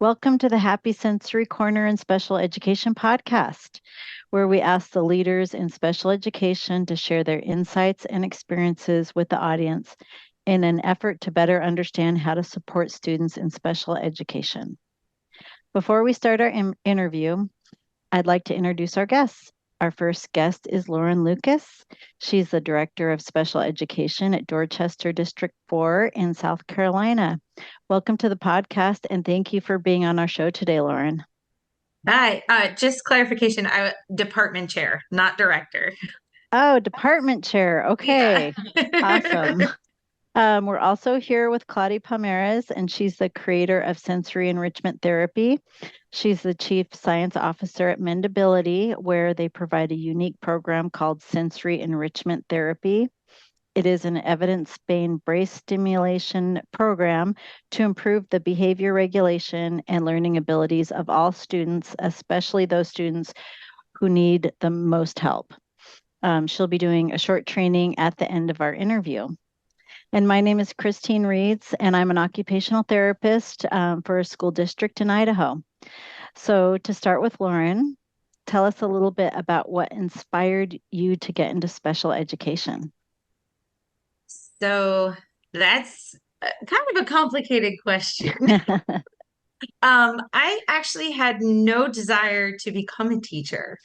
Welcome to the Happy Sensory Corner and Special Education podcast, where we ask the leaders in special education to share their insights and experiences with the audience in an effort to better understand how to support students in special education. Before we start our interview, I'd like to introduce our guests. Our first guest is Lorren Lucas. She's the Director of Special Education at Dorchester District 4 in South Carolina. Welcome to the podcast, and thank you for being on our show today, Lorren. Hi, just clarification, department chair, not director. Oh, department chair. Yeah. Okay, awesome. We're also here with Claudia Palmeras, and she's the creator of Sensory Enrichment Therapy. She's the Chief Science Officer at Mendability, where they provide a unique program called Sensory Enrichment Therapy. It is an evidence-based brain stimulation program to improve the behavior regulation and learning abilities of all students, especially those students who need the most help. She'll be doing a short training at the end of our interview. And my name is Christine Reeds, and I'm an occupational therapist for a school district in Idaho. So to start with, Lorren, tell us a little bit about what inspired you to get into special education. So that's kind of a complicated question. I actually had no desire to become a teacher.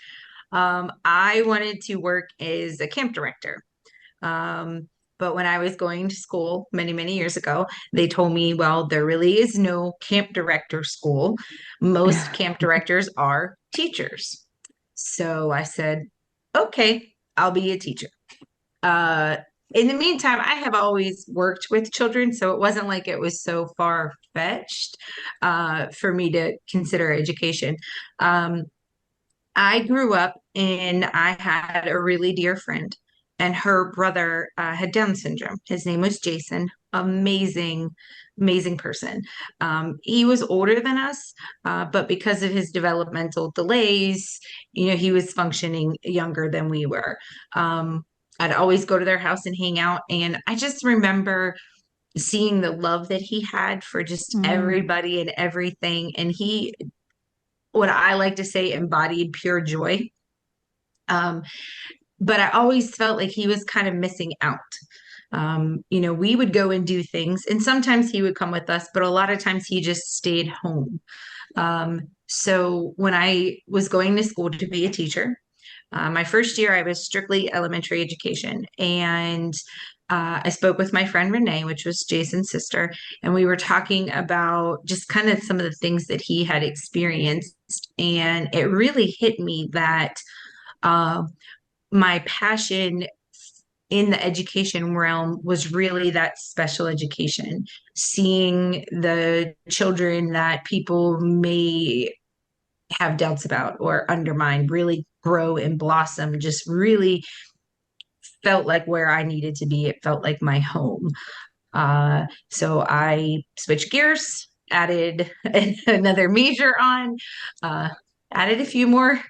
I wanted to work as a camp director. But when I was going to school many, many years ago, they told me, well, there really is no camp director school. Most camp directors are teachers. So I said, okay, I'll be a teacher. Uh, in the meantime, I have always worked with children, so it wasn't like it was so far-fetched for me to consider education. Um, I grew up and I had a really dear friend, and her brother had Down syndrome. His name was Jason. Amazing, amazing person. He was older than us, but because of his developmental delays, he was functioning younger than we were. I'd always go to their house and hang out, and I just remember seeing the love that he had for just Mm, everybody and everything. And he, what I like to say, embodied pure joy. Um, but I always felt like he was kind of missing out. We would go and do things, and sometimes he would come with us, but a lot of times he just stayed home. So when I was going to school to be a teacher, my first year I was strictly elementary education, and I spoke with my friend Renee, which was Jason's sister, and we were talking about just kind of some of the things that he had experienced. And it really hit me that uh, my passion in the education realm was really that special education, seeing the children that people may have doubts about or undermine really grow and blossom, just really felt like where I needed to be. It felt like my home. So I switched gears, added another major on, uh, added a few more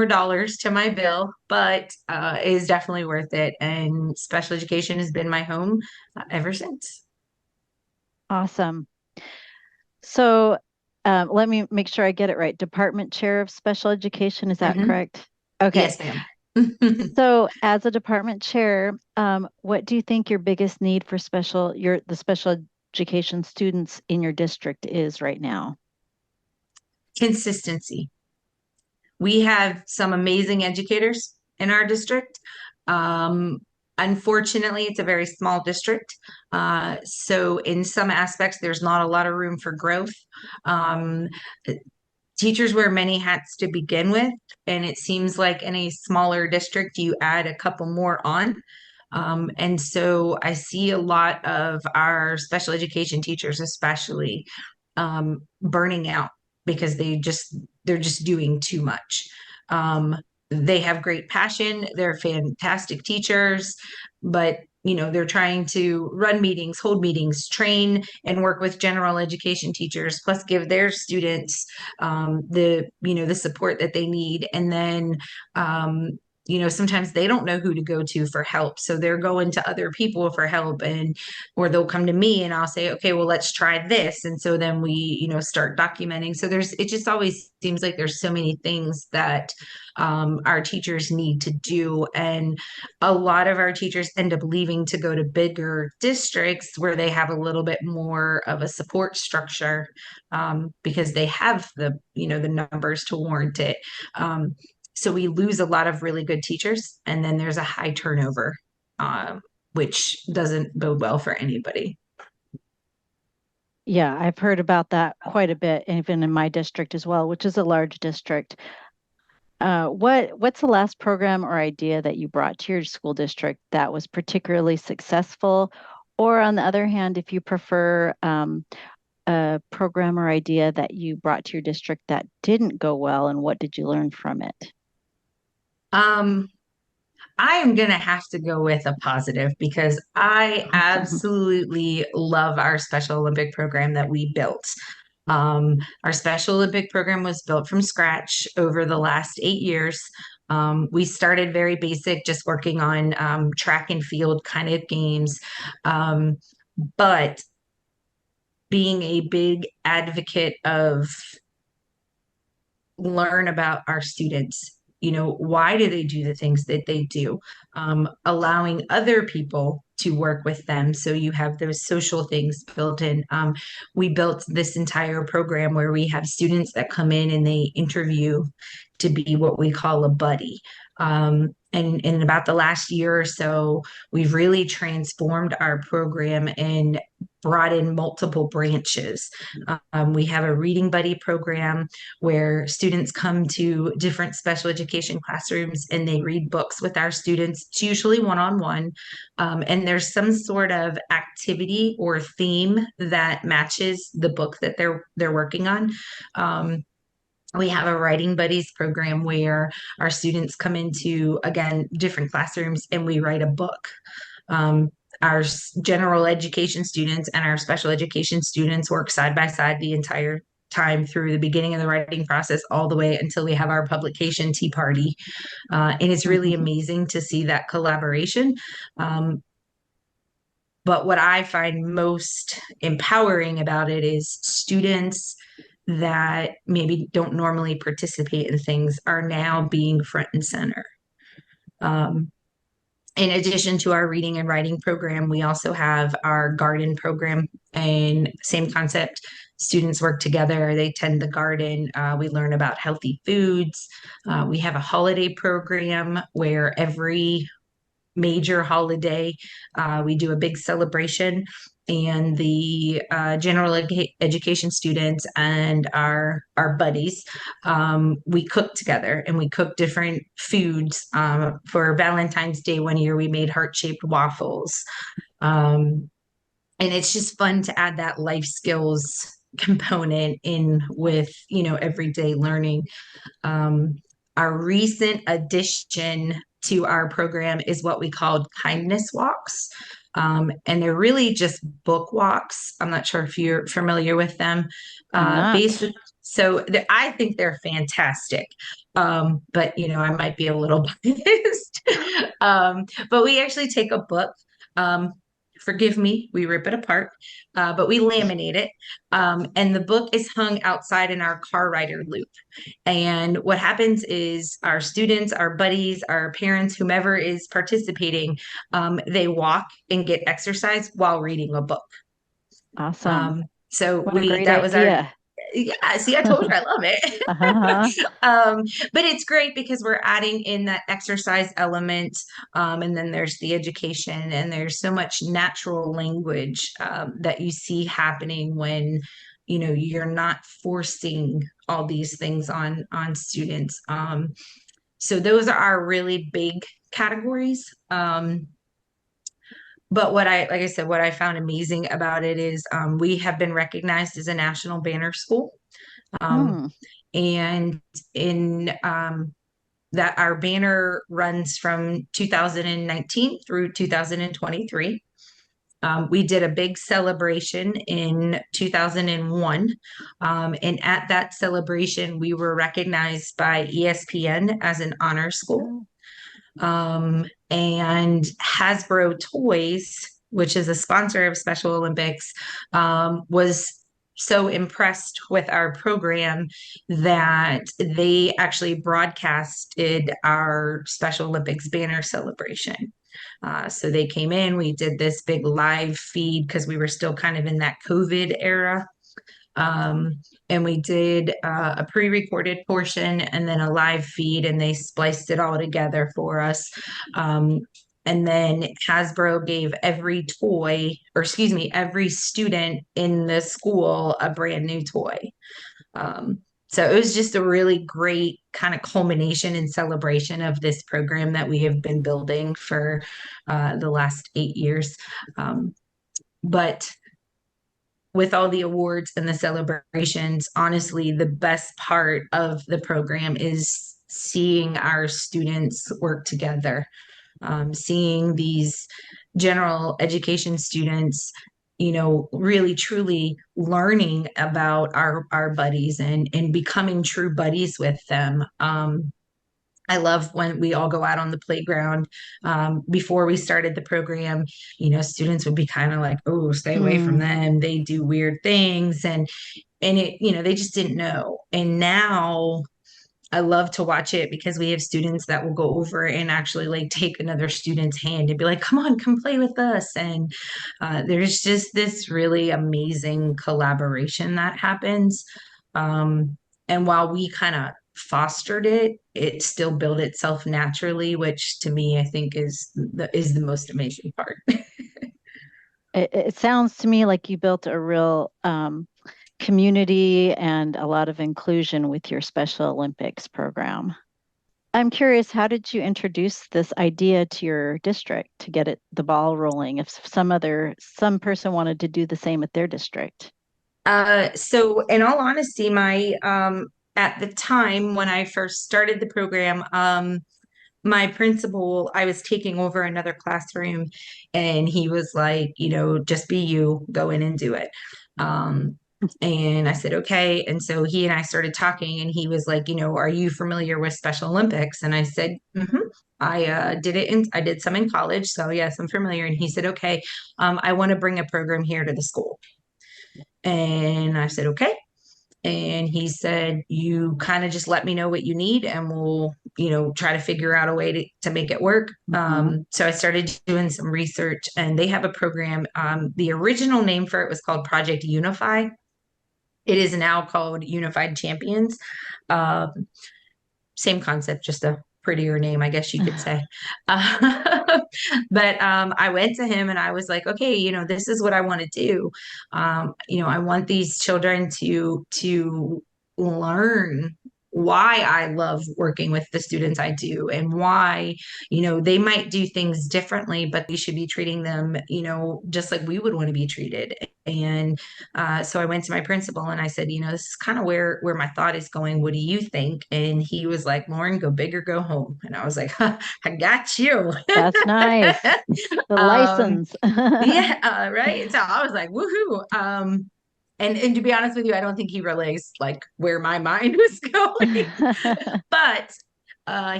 dollars to my bill, but it is definitely worth it. And special education has been my home ever since. awesome. So let me make sure I get it right. Department Chair of Special Education, is that Mhm. correct? Okay. Yes, ma'am. So as a department chair, what do you think your biggest need for the special education students in your district is right now? Consistency. We have some amazing educators in our district. Um, Unfortunately, it's a very small district. So, in some aspects, there's not a lot of room for growth. Um, Teachers wear many hats to begin with, and it seems like in a smaller district, you add a couple more on. And so I see a lot of our special education teachers, especially, burning out because they're just doing too much. Um, they have great passion. They're fantastic teachers, but they're trying to run meetings, hold meetings, train and work with general education teachers, plus give their students the support that they need. And then sometimes they don't know who to go to for help. So they're going to other people for help, or they'll come to me and I'll say, okay, well, let's try this. And so then we, start documenting. So it just always seems like there's so many things that our teachers need to do. And a lot of our teachers end up leaving to go to bigger districts where they have a little bit more of a support structure, because they have the numbers to warrant it. So we lose a lot of really good teachers, and then there's a high turnover, which doesn't bode well for anybody. Yeah, I've heard about that quite a bit, even in my district as well, which is a large district. What's the last program or idea that you brought to your school district that was particularly successful? Or on the other hand, if you prefer a program or idea that you brought to your district that didn't go well, and what did you learn from it? Um, I am going to have to go with a positive because I absolutely love our Special Olympic program that we built. Our Special Olympic program was built from scratch over the last 8 years. We started very basic, just working on track and field kind of games. Um, but being a big advocate of learn about our students. Why do they do the things that they do? Allowing other people to work with them. So you have those social things built in. We built this entire program where we have students that come in and they interview to be what we call a buddy. And in about the last year or so, we've really transformed our program and brought in multiple branches. We have a reading buddy program where students come to different special education classrooms and they read books with our students. It's usually one-on-one. And there's some sort of activity or theme that matches the book that they're working on. We have a writing buddies program where our students come into, again, different classrooms and we write a book. Our general education students and our special education students work side by side the entire time through the beginning of the writing process all the way until we have our publication tea party. And it's really amazing to see that collaboration. But what I find most empowering about it is students that maybe don't normally participate in things are now being front and center. Um, in addition to our reading and writing program, we also have our garden program, and same concept. Students work together, they tend the garden, we learn about healthy foods. We have a holiday program where every major holiday, we do a big celebration, and the education students and our buddies, we cook together and we cook different foods. For Valentine's Day one year, we made heart-shaped waffles. And it's just fun to add that life skills component in with, everyday learning. Our recent addition to our program is what we called kindness walks. And they're really just book walks. I'm not sure if you're familiar with them. I'm not. I think they're fantastic. But I might be a little biased. But we actually take a book. Um, Forgive me, we rip it apart, but we laminate it. And the book is hung outside in our car rider loop. And what happens is our students, our buddies, our parents, whomever is participating, they walk and get exercise while reading a book. Awesome. So What a great that was our, idea. yeah, see, I told you I love it. Uh-huh. But it's great because we're adding in that exercise element. And then there's the education, and there's so much natural language that you see happening when, you're not forcing all these things on students. So those are our really big categories. But like I said, what I found amazing about it is we have been recognized as a national banner school. Um, Hmm. and in that our banner runs from 2019 through 2023. We did a big celebration in 2001. And at that celebration, we were recognized by ESPN as an honor school. And Hasbro Toys, which is a sponsor of Special Olympics, was so impressed with our program that they actually broadcasted our Special Olympics banner celebration. So they came in, we did this big live feed because we were still kind of in that COVID era. Um, and we did a pre-recorded portion and then a live feed, and they spliced it all together for us. Um, and then Hasbro gave every toy, or excuse me, every student in the school a brand new toy. So it was just a really great kind of culmination and celebration of this program that we have been building for the last 8 years. But with all the awards and the celebrations, honestly, the best part of the program is seeing our students work together, seeing these general education students, really truly learning about our buddies and becoming true buddies with them. I love when we all go out on the playground. Before we started the program, students would be kind of like, "Oh, stay away from Mm. them. They do weird things," and it, they just didn't know. And now I love to watch it because we have students that will go over and actually like take another student's hand and be like, "Come on, come play with us." And there's just this really amazing collaboration that happens. And while we kind of fostered it, it still built itself naturally, which to me I think is the most amazing part. It sounds to me like you built a real community and a lot of inclusion with your Special Olympics program. I'm curious, how did you introduce this idea to your district to get the ball rolling if some person wanted to do the same at their district? So in all honesty, my at the time when I first started the program, my principal, I was taking over another classroom, and he was like, just be you, go in and do it. And I said, okay. And so he and I started talking, and he was like, are you familiar with Special Olympics? And I said, mm-hmm. I did some in college. So yes, I'm familiar. And he said, okay, I want to bring a program here to the school. And I said, okay. And he said, you kind of just let me know what you need, and we'll, try to figure out a way to make it work. Mhm. So I started doing some research, and they have a program. The original name for it was called Project Unify. It is now called Unified Champions. Um, Same concept, just a prettier name, I guess you could say. Uh, but I went to him and I was like, okay, this is what I want to do. I want these children to learn why I love working with the students I do, and why, they might do things differently, but we should be treating them, just like we would want to be treated. And so I went to my principal and I said, this is kind of where my thought is going. What do you think? And he was like, Lorren, go big or go home. And I was like, huh, I got you. That's nice. The um, license. yeah, right. So I was like, woohoo. And to be honest with you, I don't think he realized like where my mind was going, but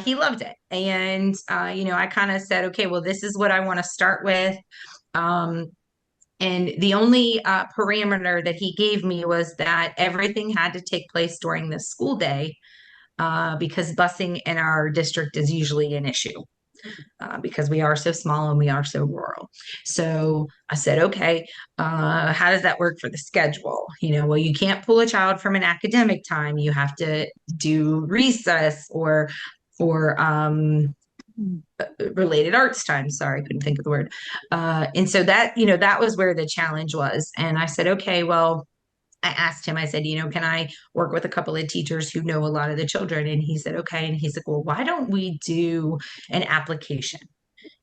he loved it. And I kind of said, okay, well, this is what I want to start with. Um, and the only parameter that he gave me was that everything had to take place during the school day, because busing in our district is usually an issue, because we are so small and we are so rural. So I said, okay, how does that work for the schedule? Well, you can't pull a child from an academic time. You have to do recess or related arts time. Sorry, I couldn't think of the word. And so that was where the challenge was. And I said, okay, well, I asked him, I said, can I work with a couple of teachers who know a lot of the children? And he said, okay. And he's like, well, why don't we do an application?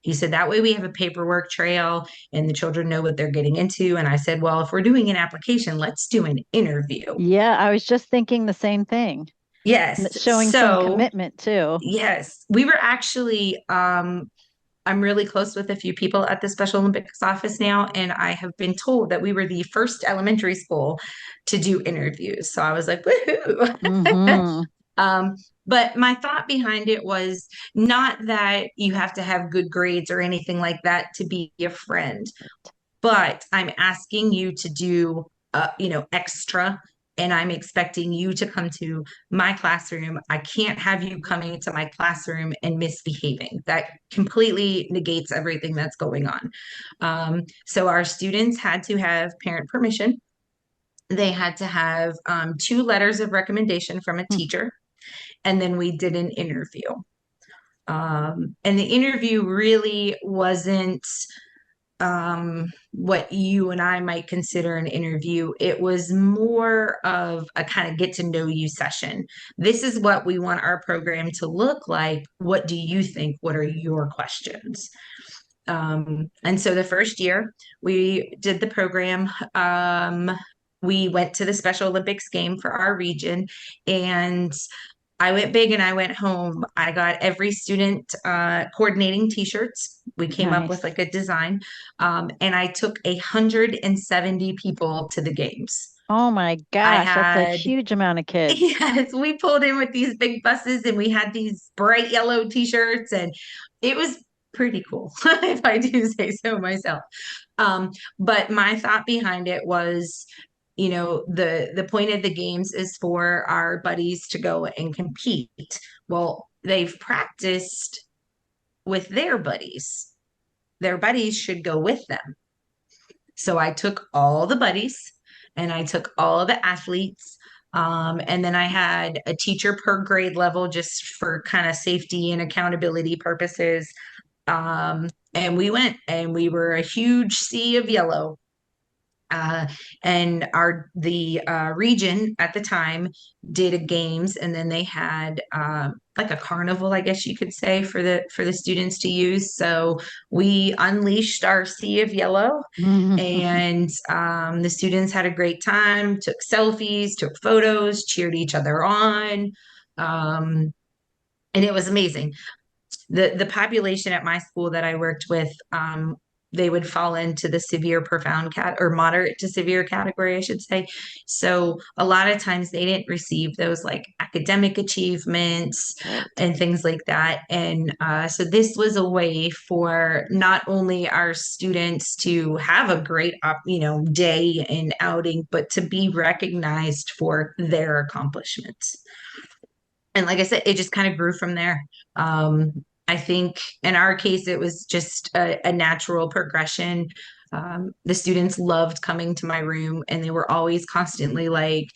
He said, that way we have a paperwork trail and the children know what they're getting into. And I said, well, if we're doing an application, let's do an interview. Yeah, I was just thinking the same thing. And Yes. it's showing some So, commitment too. yes, we were actually, I'm really close with a few people at the Special Olympics office now, and I have been told that we were the first elementary school to do interviews. So I was like, woohoo. Hmm. Um, but my thought behind it was not that you have to have good grades or anything like that to be a friend, but I'm asking you to do, extra, and I'm expecting you to come to my classroom. I can't have you coming to my classroom and misbehaving. That completely negates everything that's going on. So our students had to have parent permission. They had to have two letters of recommendation from a Hmm. teacher, and then we did an interview. And the interview really wasn't what you and I might consider an interview. It was more of a kind of get to know you session. This is what we want our program to look like. What do you think? What are your questions? And so the first year we did the program, we went to the Special Olympics game for our region, and I went big and I went home. I got every student coordinating t-shirts. We came up with Nice. like a design, and I took 170 people to the games. Oh my I gosh, that's a had, huge amount of kids. yes, we pulled in with these big buses and we had these bright yellow t-shirts, and it was pretty cool, if I do say so myself. Um, but my thought behind it was, the point of the games is for our buddies to go and compete. Well, they've practiced with their buddies. Their buddies should go with them. So I took all the buddies and I took all the athletes. And then I had a teacher per grade level just for kind of safety and accountability purposes. And we went and we were a huge sea of yellow. Uh, and the region at the time did a games, and then they had like a carnival, I guess you could say, for the students to use. So we unleashed our sea of yellow, and the students had a great time, took selfies, took photos, cheered each other on, and it was amazing. The population at my school that I worked with, they would fall into the severe, profound cat or moderate to severe category, I should say. So a lot of times they didn't receive those like academic achievements Right. and things like that. And so this was a way for not only our students to have a great, day and outing, but to be recognized for their accomplishments. And like I said, it just kind of grew from there. I think in our case, it was just a natural progression. The students loved coming to my room, and they were always constantly like,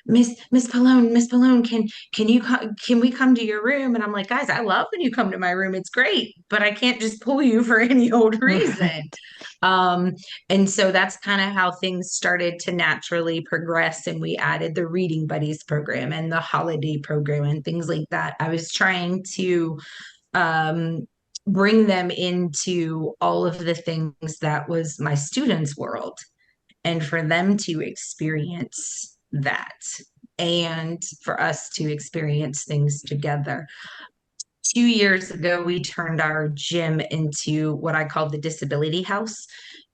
Miss Palone, can we come to your room? And I'm like, guys, I love when you come to my room. It's great, but I can't just pull you for any old reason. Right. Um, and so that's kind of how things started to naturally progress. And we added the Reading Buddies program and the holiday program and things like that. I was trying to um, bring them into all of the things that was my students' world, and for them to experience that and for us to experience things together. 2 years ago, we turned our gym into what I call the disability house.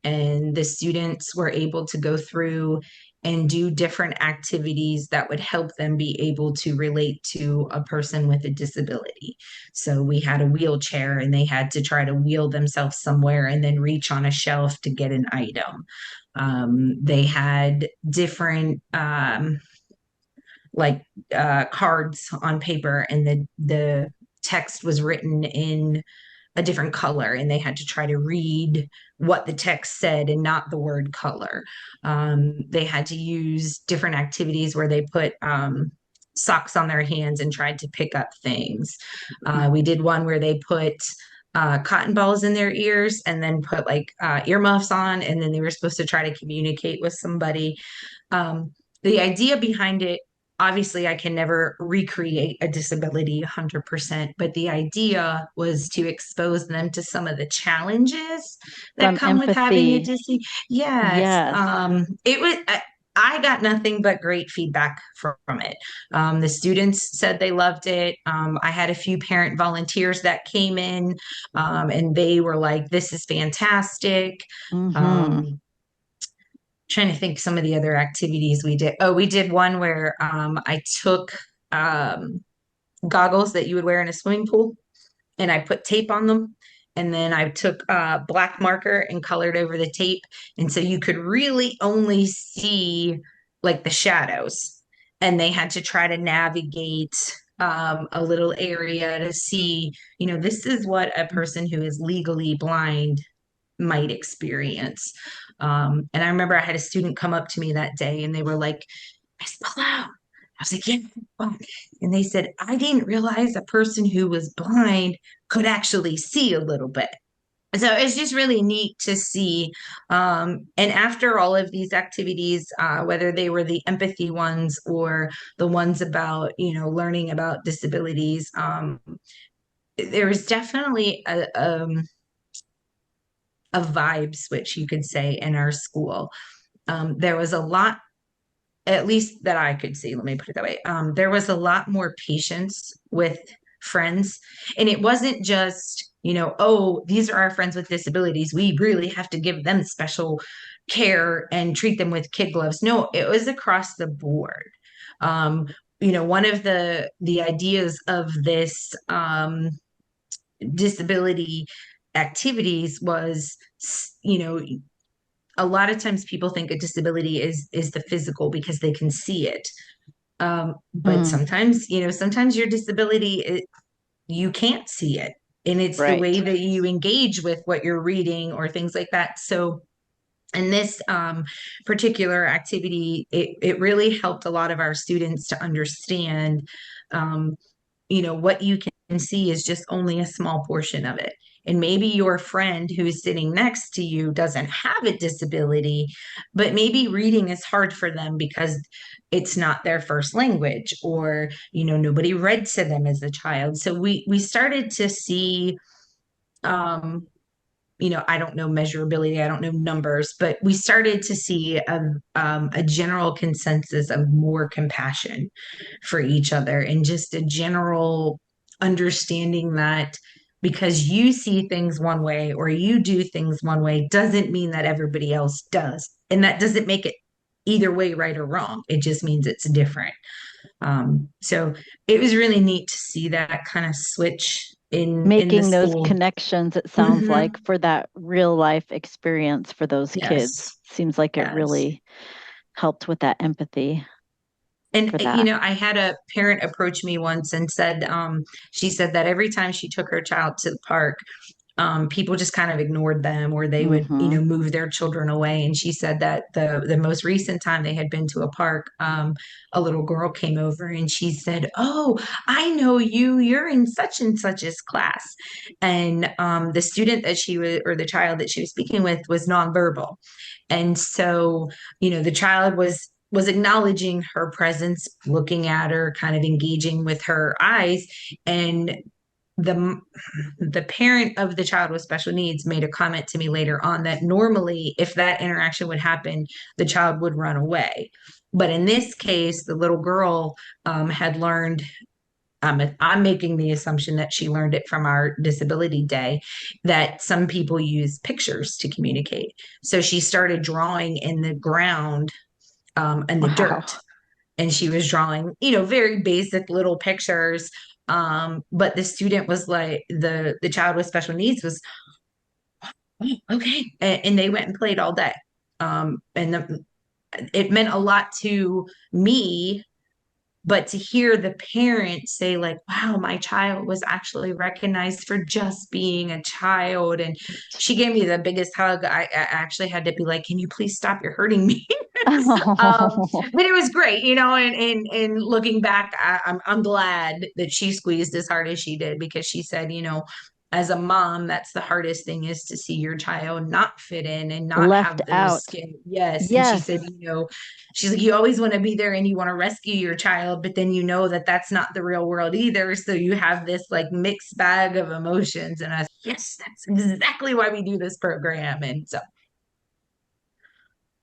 And the students were able to go through and do different activities that would help them be able to relate to a person with a disability. So we had a wheelchair and they had to try to wheel themselves somewhere and then reach on a shelf to get an item. They had different like cards on paper, and the text was written in a different color, and they had to try to read what the text said and not the word color. They had to use different activities where they put socks on their hands and tried to pick up things. We did one where they put cotton balls in their ears and then put like earmuffs on, and then they were supposed to try to communicate with somebody. Um, the idea behind it, obviously, I can never recreate a disability 100%, but the idea was to expose them to some of the challenges that Some come with having a empathy. disability. Yes. Yes. It was. I got nothing but great feedback from it. The students said they loved it. I had a few parent volunteers that came in, and they were like, "This is fantastic." Hmm. Um, Trying to think some of the other activities we did. Oh, we did one where I took goggles that you would wear in a swimming pool, and I put tape on them. And then I took black marker and colored over the tape. And so you could really only see like the shadows. And they had to try to navigate a little area to see, this is what a person who is legally blind might experience. And I remember I had a student come up to me that day and they were like, Miss Palau. I was like, yeah. And they said, I didn't realize a person who was blind could actually see a little bit. So it's just really neat to see. And after all of these activities, whether they were the empathy ones or the ones about, learning about disabilities, there was definitely a vibe switch, you could say, in our school. There was a lot, at least that I could see, let me put it that way. There was a lot more patience with friends. And it wasn't just, oh, these are our friends with disabilities. We really have to give them special care and treat them with kid gloves. No, it was across the board. Um, one of the ideas of this disability activities was, you know, a lot of times people think a disability is the physical because they can see it. But Mm, sometimes your disability, you can't see it. And it's the way right. that you engage with what you're reading or things like that. So in this particular activity, it really helped a lot of our students to understand, um, what you can see is just only a small portion of it. And maybe your friend who's sitting next to you doesn't have a disability, but maybe reading is hard for them because it's not their first language, or, nobody read to them as a child. So we started to see, um, I don't know measurability, I don't know numbers, but we started to see a general consensus of more compassion for each other and just a general understanding that because you see things one way or you do things one way doesn't mean that everybody else does. And that doesn't make it either way right or wrong. It just means it's different. So it was really neat to see that kind of switch in the Making those school. connections, it sounds Hmm. like, for that real life experience for those kids. Yes. Seems like it Yes. really helped with that empathy And for that. I had a parent approach me once and said, she said that every time she took her child to the park, people just kind of ignored them, or they would, Hmm. move their children away. And she said that the most recent time they had been to a park, a little girl came over and she said, "Oh, I know you. You're in such and such's class." And the student that she was, or the child that she was speaking with, was nonverbal. And so, the child was acknowledging her presence, looking at her, kind of engaging with her eyes. And the the parent of the child with special needs made a comment to me later on that normally if that interaction would happen, the child would run away. But in this case, the little girl had learned, I'm making the assumption that she learned it from our disability day, that some people use pictures to communicate. So she started drawing in the ground, and the dirt. Wow. And she was drawing, very basic little pictures. But the student was like, the child with special needs was, "Oh, okay." And they went and played all day. And it meant a lot to me, but to hear the parents say, like, wow, my child was actually recognized for just being a child. And she gave me the biggest hug. I actually had to be like, can you please stop? You're hurting me. But it was great, and looking back, I'm glad that she squeezed as hard as she did, because she said, as a mom, that's the hardest thing, is to see your child not fit in and not Left have those out. skin. Yes. And she said, Yes, she's like, you always want to be there and you want to rescue your child, but then that that's not the real world either. So you have this like mixed bag of emotions. And I was, yes, that's exactly why we do this program. And so,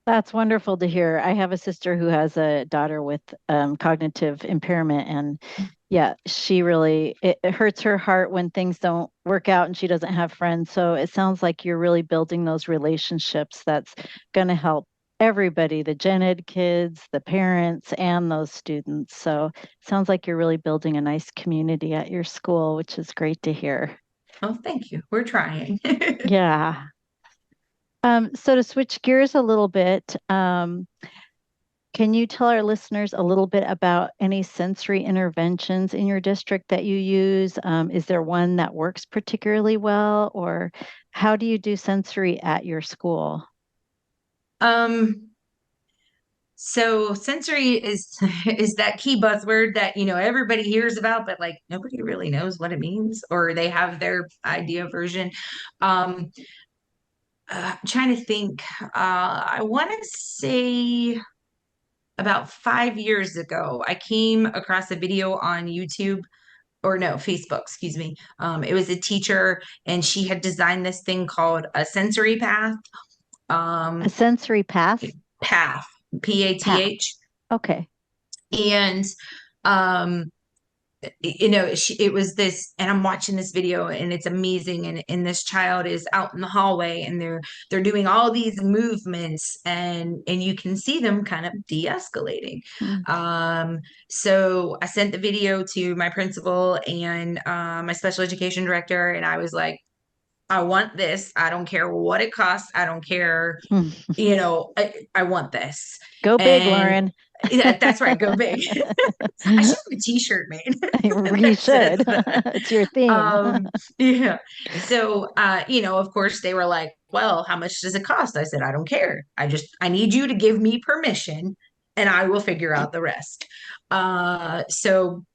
that's wonderful to hear. I have a sister who has a daughter with cognitive impairment, and yeah, she really, it hurts her heart when things don't work out and she doesn't have friends. So it sounds like you're really building those relationships that's going to help. everybody, the gen ed kids, the parents, and those students. So sounds like you're really building a nice community at your school, which is great to hear. Oh, thank you. We're trying. Yeah. So to switch gears a little bit, can you tell our listeners a little bit about any sensory interventions in your district that you use? Is there one that works particularly well, or how do you do sensory at your school? Um, so sensory is is that key buzzword that everybody hears about, but like nobody really knows what it means, or they have their idea version. Um, I'm trying to think. I want to say about 5 years ago, I came across a video on YouTube or no, Facebook, excuse me. It was a teacher and she had designed this thing called a sensory path. A Um, sensory path? path, Path. PATH. Okay. And um it was this, and I'm watching this video and it's amazing, and this child is out in the hallway and they're doing all these movements, and you can see them kind of de-escalating. Mm. um so I sent the video to my principal and my special education director, and I was like, I want this. I don't care what it costs. I don't care, I want this. Go big, And Lauren. yeah, that's right, go big. I should have a t-shirt made You that says should. that. It's your theme. Yeah. So of course they were like, well, how much does it cost? I said, I don't care. I need you to give me permission and I will figure out the rest. So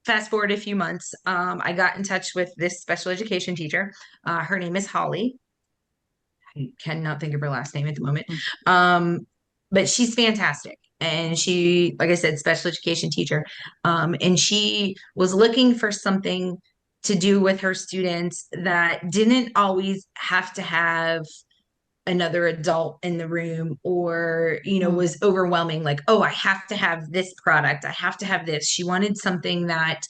fast forward a few months, I got in touch with this special education teacher. Her name is Holly. I cannot think of her last name at the moment. Mm. But she's fantastic. And she, like I said, special education teacher. And she was looking for something to do with her students that didn't always have to have another adult in the room, or Mm. was overwhelming, like, oh, I have to have this product, I have to have this. She wanted something that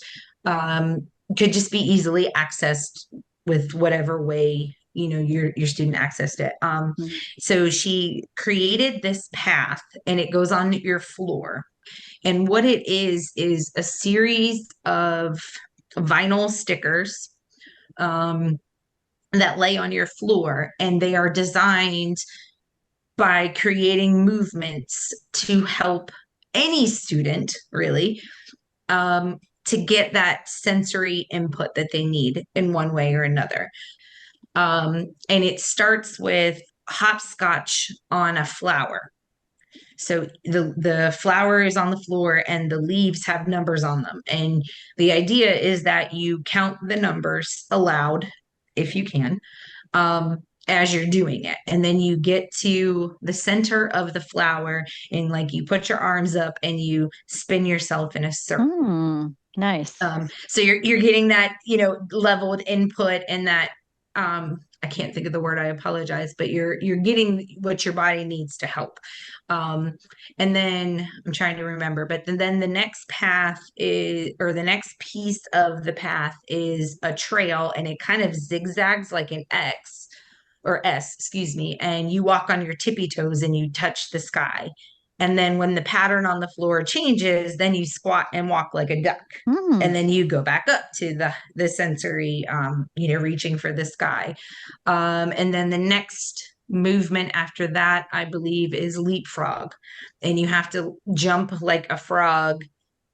um, could just be easily accessed with whatever way your student accessed it. Mm. So she created this path and it goes on your floor, and what it is a series of vinyl stickers um, that lay on your floor, and they are designed by creating movements to help any student really, to get that sensory input that they need in one way or another. And it starts with hopscotch on a flower. So the flower is on the floor and the leaves have numbers on them. And the idea is that you count the numbers aloud if you can, as you're doing it. And then you get to the center of the flower and like you put your arms up and you spin yourself in a circle. Nice. So you're getting that, level of input, and that I can't think of the word, I apologize, but you're getting what your body needs to help. And then I'm trying to remember, but then the next path is, or the next piece of the path is a trail, and it kind of zigzags like an X or S, excuse me, and you walk on your tippy toes and you touch the sky. And then when the pattern on the floor changes, then you squat and walk like a duck. Mm. And then you go back up to the sensory, reaching for the sky. And then the next movement after that, I believe, is leapfrog. And you have to jump like a frog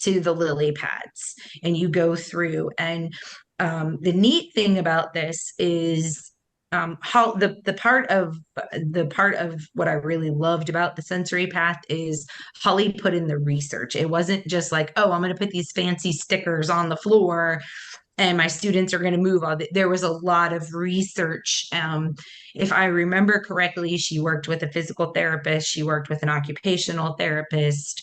to the lily pads, and you go through. And the neat thing about this is how the part of what I really loved about the sensory path is Holly put in the research. It wasn't just like, oh, I'm going to put these fancy stickers on the floor and my students are going to move on. There was a lot of research. If I remember correctly, she worked with a physical therapist, she worked with an occupational therapist,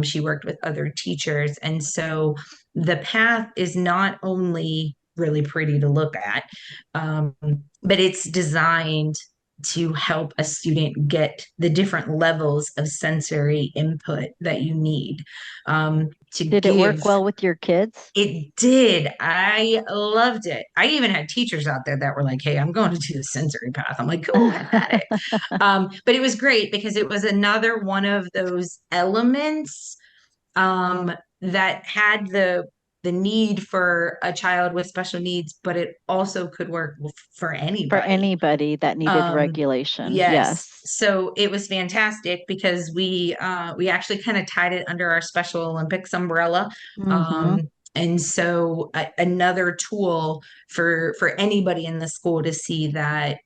she worked with other teachers. And so the path is not only really pretty to look at, but it's designed to help a student get the different levels of sensory input that you need to Did it work give. well with your kids? It did. I loved it. I even had teachers out there that were like, "Hey, I'm going to do the sensory path." I'm like, "Go at it." But it was great because it was another one of those elements um, that had the need for a child with special needs, but it also could work for For anybody. anybody that needed Um, regulation. yes. Yes. So it was fantastic because we actually kind of tied it under our Special Olympics umbrella. Mm-hmm. Um, and so another tool for anybody in the school to see that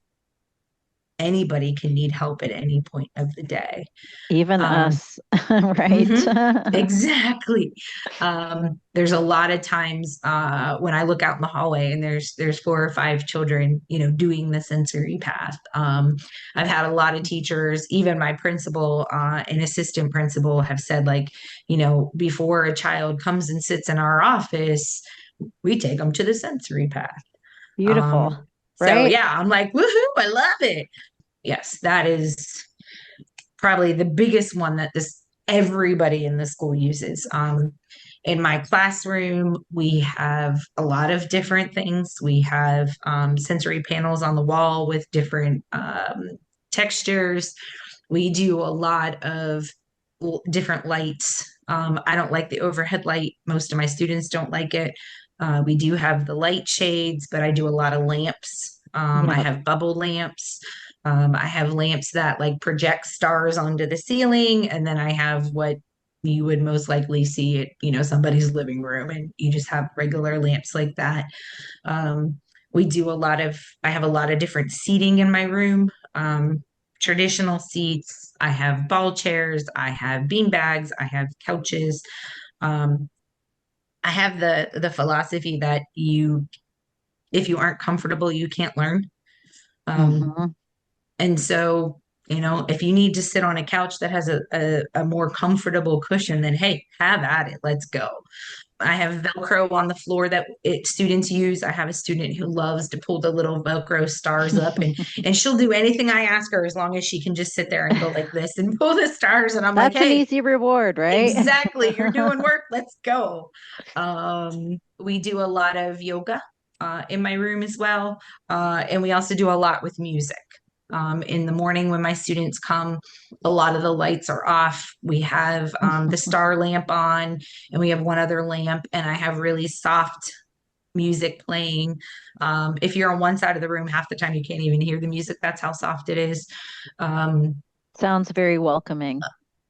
anybody can need help at any point of the day. Even Um, us, right? hmm exactly. There's a lot of times when I look out in the hallway and there's 4 or 5 children, doing the sensory path. I've had a lot of teachers, even my principal and assistant principal, have said like, before a child comes and sits in our office, we take them to the sensory path. Beautiful, So right? yeah, I'm like, woohoo! I love it. Yes, that is probably the biggest one that this everybody in the school uses. In my classroom, we have a lot of different things. We have sensory panels on the wall with different textures. We do a lot of different lights. I don't like the overhead light. Most of my students don't like it. We do have the light shades, but I do a lot of lamps. I Yep. have bubble lamps. I have lamps that like project stars onto the ceiling, and then I have what you would most likely see at somebody's living room, and you just have regular lamps like that. Um, we do a lot of I have a lot of different seating in my room. Traditional seats. I have ball chairs. I have bean bags. I have couches. Um, I have the philosophy that if you aren't comfortable, you can't learn. Um, Mm-hmm. And so, if you need to sit on a couch that has a more comfortable cushion, then hey, have at it. Let's go. I have Velcro on the floor that students use. I have a student who loves to pull the little Velcro stars up, and she'll do anything I ask her as long as she can just sit there and go like this and pull the stars. And I'm like, That's an hey, easy reward, right? exactly, you're doing work. Let's go. We do a lot of yoga in my room as well. And we also do a lot with music. In the morning when my students come, a lot of the lights are off. We have the star lamp on, and we have one other lamp, and I have really soft music playing. If you're on one side of the room, half the time you can't even hear the music. That's how soft it is. Um, Sounds very welcoming.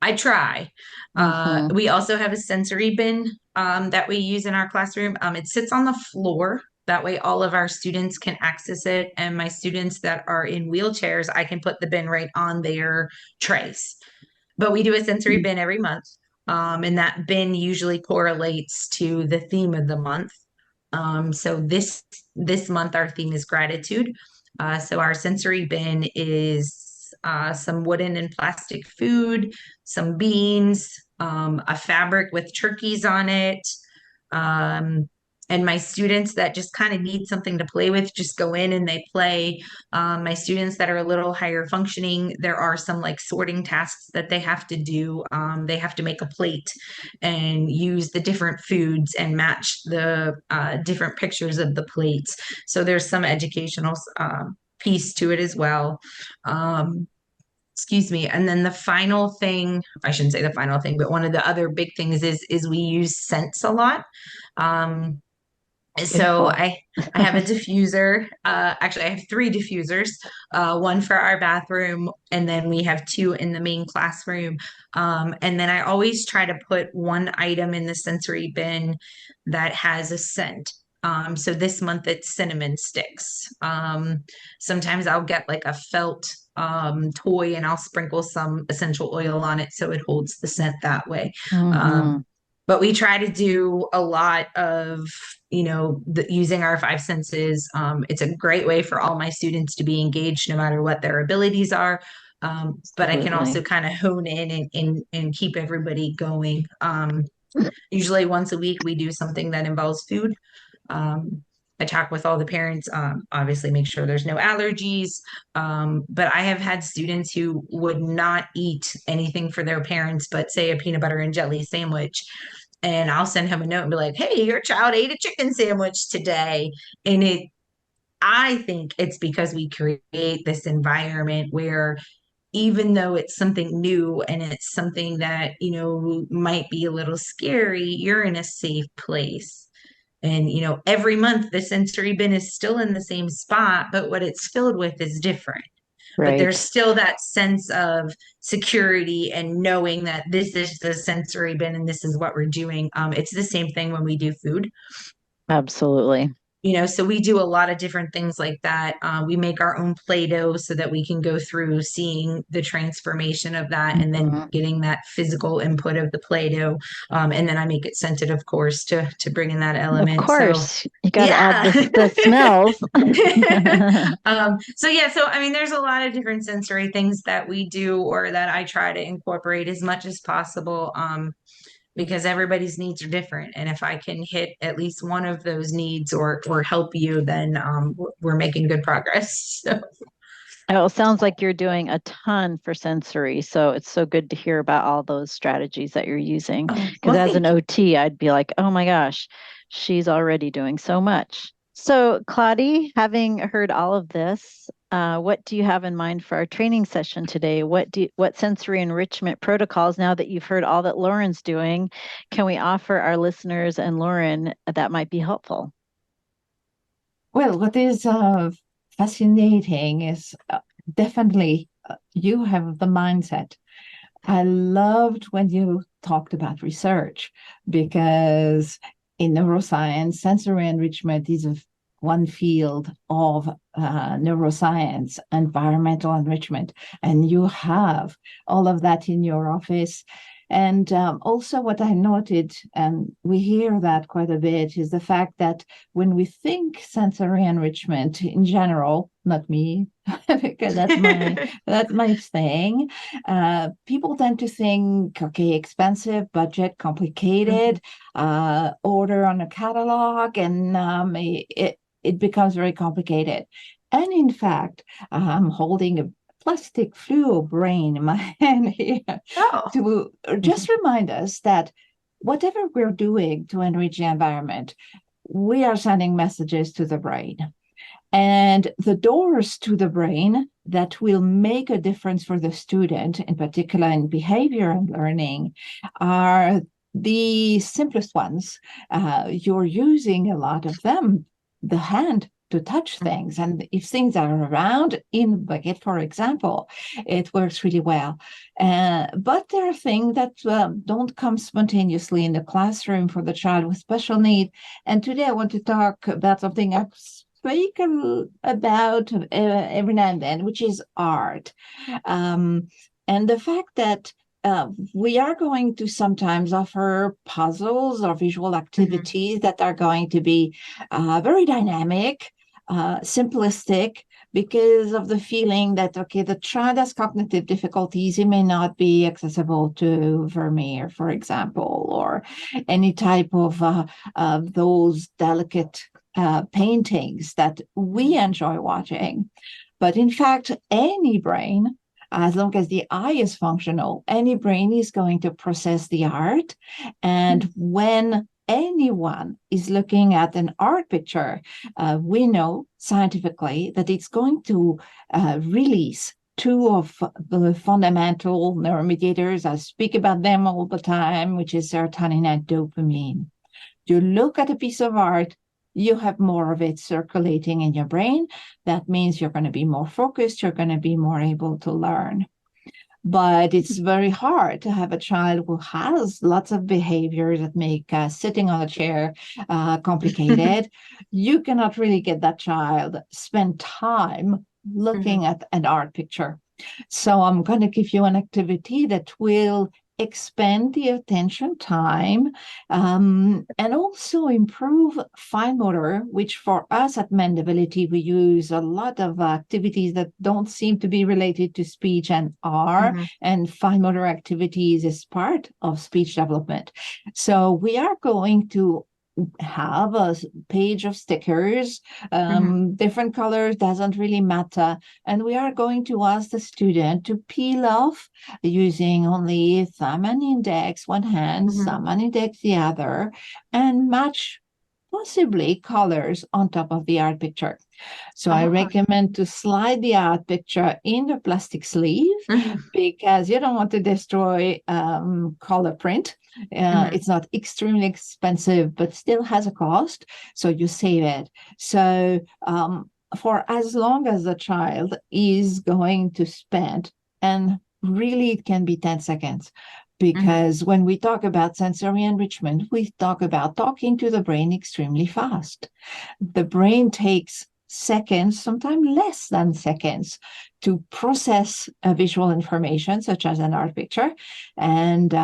I try. Mm-hmm. We also have a sensory bin that we use in our classroom. It sits on the floor. That way, all of our students can access it. And my students that are in wheelchairs, I can put the bin right on their trays. But we do a sensory bin every month. And that bin usually correlates to the theme of the month. So this month our theme is gratitude. So our sensory bin is some wooden and plastic food, some beans, a fabric with turkeys on it. Um, and my students that just kind of need something to play with just go in and they play. My students that are a little higher functioning, there are some like sorting tasks that they have to do. They have to make a plate and use the different foods and match the different pictures of the plates. So there's some educational piece to it as well. Um, excuse me. And then the final thing, I shouldn't say the final thing, but one of the other big things is we use scents a lot. Um, so Beautiful. I have a diffuser. Actually, I have 3 diffusers. One for our bathroom, and then we have 2 in the main classroom. And then I always try to put one item in the sensory bin that has a scent. So this month it's cinnamon sticks. Sometimes I'll get like a felt toy and I'll sprinkle some essential oil on it so it holds the scent that way. Mm-hmm. Um, but we try to do a lot of using our 5 senses. It's a great way for all my students to be engaged no matter what their abilities are. But I can Absolutely. also kind of hone in and keep everybody going. Usually once a week we do something that involves food. Um, I talk with all the parents, obviously make sure there's no allergies. But I have had students who would not eat anything for their parents, but say a peanut butter and jelly sandwich. And I'll send him a note and be like, hey, your child ate a chicken sandwich today. And I think it's because we create this environment where even though it's something new and it's something that, might be a little scary, you're in a safe place. And, every month the sensory bin is still in the same spot, but what it's filled with is different. But there's Right. still that sense of security and knowing that this is the sensory bin and this is what we're doing. It's the same thing when we do food. Absolutely. So we do a lot of different things like that. We make our own Play-Doh so that we can go through seeing the transformation of that and then Mhm. getting that physical input of the Play-Doh. And then I make it scented, of course, to bring in that Of element. So course, you got to add yeah. the smells. So I mean, there's a lot of different sensory things that we do or that I try to incorporate as much as possible. Because everybody's needs are different. And if I can hit at least one of those needs or help you, then we're making good progress. So, Oh, it sounds like you're doing a ton for sensory. So it's so good to hear about all those strategies that you're using. Because well, as an thank you. OT, I'd be like, oh my gosh, she's already doing so much. So, Claudie, having heard all of this, what do you have in mind for our training session today? What sensory enrichment protocols, now that you've heard all that Lorren's doing, can we offer our listeners and Lorren that might be helpful? Well, what is fascinating is definitely you have the mindset. I loved when you talked about research because in neuroscience, sensory enrichment is one field of neuroscience, environmental enrichment, and you have all of that in your office. And also, what I noted, and we hear that quite a bit, is the fact that when we think sensory enrichment in general, not me, because that's my thing. People tend to think, okay, expensive, budget, complicated, order on a catalog, and it becomes very complicated. And in fact, I'm holding a plastic fluo brain in my hand here Oh. to just remind us that whatever we're doing to enrich the environment, we are sending messages to the brain. And the doors to the brain that will make a difference for the student, in particular in behavior and learning, are the simplest ones. You're using a lot of them, the hand to touch things. And if things are around in the bucket, for example, it works really well. But there are things that don't come spontaneously in the classroom for the child with special need. And today I want to talk about something I've speak about every now and then, which is art. And the fact that we are going to sometimes offer puzzles or visual activities that are going to be very dynamic, simplistic, because of the feeling that, okay, the child has cognitive difficulties, it may not be accessible to Vermeer, for example, or any type of those delicate paintings that we enjoy watching. But in fact, any brain, as long as the eye is functional, any brain is going to process the art. And when anyone is looking at an art picture, we know scientifically that it's going to release two of the fundamental neuromédiators. I speak about them all the time, which is serotonin and dopamine. You look at a piece of art, you have more of it circulating in your brain. That means you're going to be more focused, you're going to be more able to learn. But it's very hard to have a child who has lots of behaviors that make sitting on a chair complicated. You cannot really get that child spend time looking at an art picture. So I'm going to give you an activity that will expand the attention time and also improve fine motor, which for us at Mendability, we use a lot of activities that don't seem to be related to speech and are, and fine motor activities is part of speech development. So we are going to have a page of stickers, different colors, doesn't really matter. And we are going to ask the student to peel off using only thumb and index one hand, thumb and index the other, and match possibly colors on top of the art picture. So I recommend to slide the art picture in the plastic sleeve because you don't want to destroy color print. It's not extremely expensive, but still has a cost. So you save it. So for as long as the child is going to spend, and really it can be 10 seconds, because when we talk about sensory enrichment, we talk about talking to the brain extremely fast. The brain takes seconds, sometimes less than seconds, to process a visual information, such as an art picture, and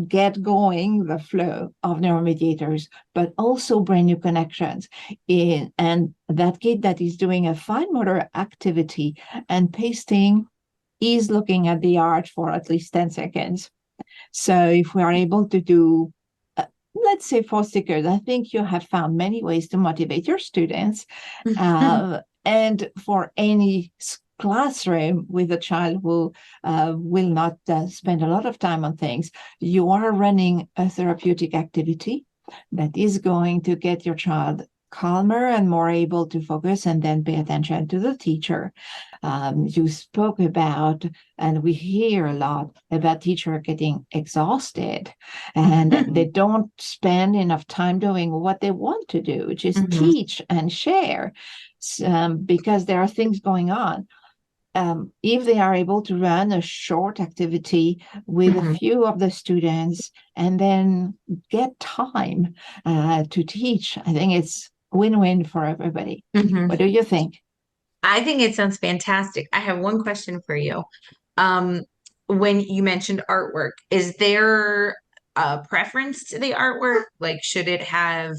get going the flow of neuromediators, but also brain new connections. And that kid that is doing a fine motor activity and pasting is looking at the art for at least 10 seconds. So if we are able to do, let's say 4 stickers, I think you have found many ways to motivate your students. And for any classroom with a child who will not spend a lot of time on things, you are running a therapeutic activity that is going to get your child calmer and more able to focus and then pay attention to the teacher. You spoke about, and we hear a lot about teacher getting exhausted and they don't spend enough time doing what they want to do, which is teach and share, because there are things going on. If they are able to run a short activity with a few of the students and then get time to teach, I think it's win-win for everybody. What do you think? I think it sounds fantastic. I have one question for you. When you mentioned artwork, is there a preference to the artwork? Like, should it have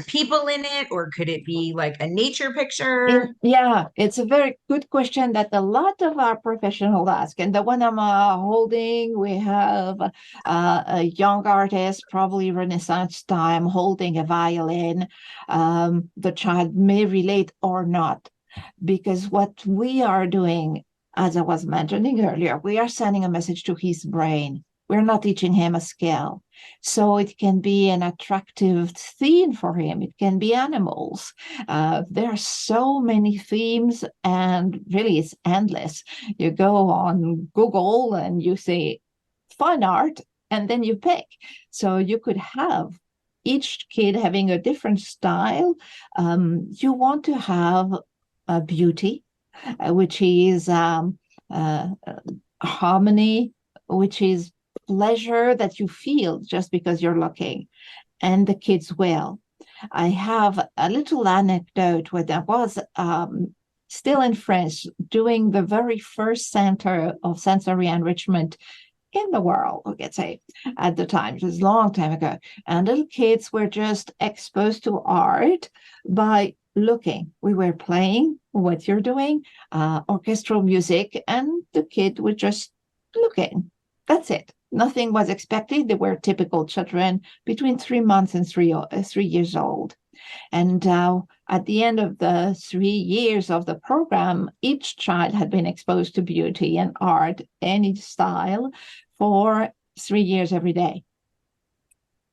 people in it, or could it be like a nature picture? Yeah, it's a very good question that a lot of our professionals ask. And the one I'm holding, we have a young artist, probably Renaissance time, holding a violin. The child may relate or not, because what we are doing, as I was mentioning earlier, we are sending a message to his brain. We're not teaching him a skill. So it can be an attractive theme for him. It can be animals. There are so many themes, and really it's endless. You go on Google and you say fun art, and then you pick. So you could have each kid having a different style. You want to have beauty, which is harmony, which is pleasure that you feel just because you're looking, and the kids will. I have a little anecdote when I was still in France doing the very first center of sensory enrichment in the world, we could say, at the time. It was a long time ago. And little kids were just exposed to art by looking. We were playing what you're doing, orchestral music, and the kid was just looking. That's it. Nothing was expected. They were typical children between 3 months and 3 years old. And at the end of the 3 years of the program, each child had been exposed to beauty and art, any style, for 3 years every day.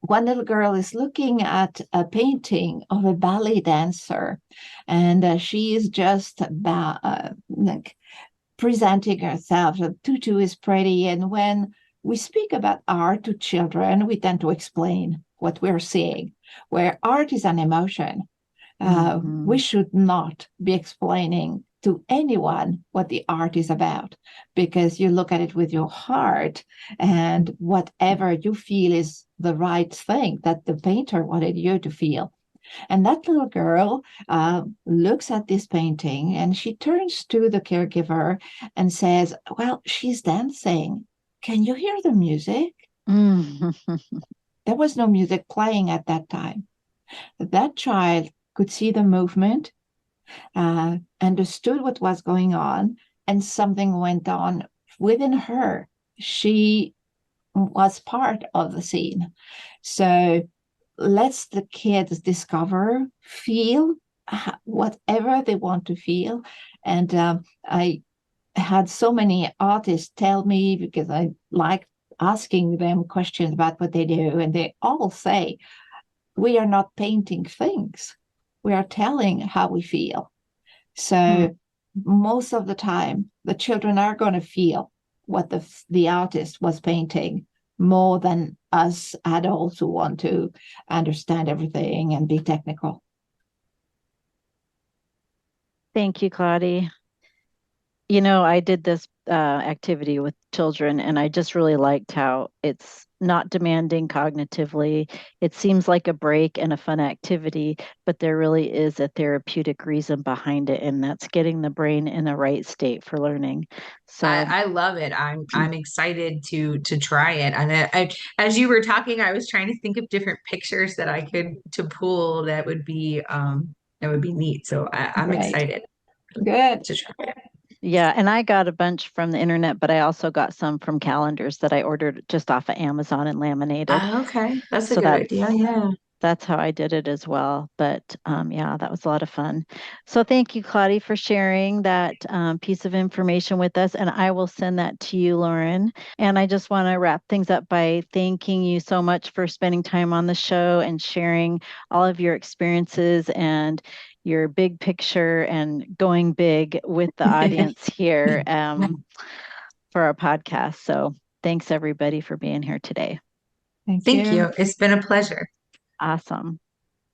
One little girl is looking at a painting of a ballet dancer, and she is just like presenting herself. The tutu is pretty, and when we speak about art to children, we tend to explain what we're seeing. Where art is an emotion, we should not be explaining to anyone what the art is about, because you look at it with your heart, and whatever you feel is the right thing that the painter wanted you to feel. And that little girl looks at this painting and she turns to the caregiver and says, "Well, she's dancing. Can you hear the music?" There was no music playing at that time. That child could see the movement, understood what was going on, and something went on within her. She was part of the scene. So lets the kids discover, feel whatever they want to feel. And I had so many artists tell me, because I like asking them questions about what they do, and they all say, we are not painting things, we are telling how we feel. So most of the time, the children are going to feel what the artist was painting more than us adults who want to understand everything and be technical. Thank you, Claudia. You know, I did this activity with children, and I just really liked how it's not demanding cognitively. It seems like a break and a fun activity, but there really is a therapeutic reason behind it, and that's getting the brain in the right state for learning. So, I love it. I'm excited to try it. And as you were talking, I was trying to think of different pictures that I could to pull that would be neat. So I'm Right. excited Good. to try it. yeah, and I got a bunch from the internet, but I also got some from calendars that I ordered just off of Amazon and laminated. Okay, that's a So good idea. Yeah. that's how I did it as well. But yeah, that was a lot of fun. So thank you, Claudia, for sharing that piece of information with us. And I will send that to you, Lorren. And I just want to wrap things up by thanking you so much for spending time on the show and sharing all of your experiences and your big picture and going big with the audience here for our podcast. So thanks, everybody, for being here today. Thank Thank you. you. It's been a pleasure. Awesome.